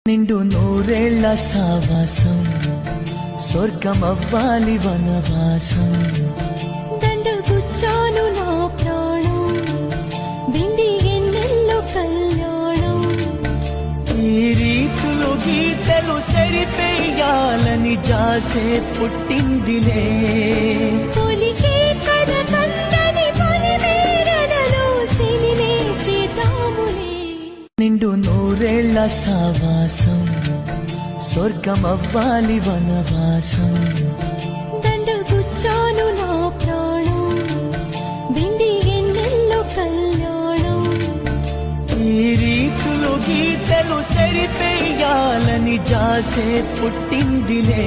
నిండు నూరేళ్ల సావాసం స్వర్గమవ్వాలి వనవాసం. దండగుచ్చాను నా ప్రాణం బిండి ఎన్నెల్లో కళ్యాణం. ఈ రీతులు గీతలు సరిపేయాలని జాసే పుట్టిందిలే. పొలికే కడకందని పొలిమేరలలో సినిమే చేద్దాములే. నిండు నూరేళ్ల సావాసం స్వర్గమవ్వాలి వనవాసం. దండగుచ్చాను నా ప్రాణం బిండి ఎన్నెల్లో కళ్యాణం. ఈ రీతులు గీతలు సరిపేయాలని జాసే పుట్టిందిలే.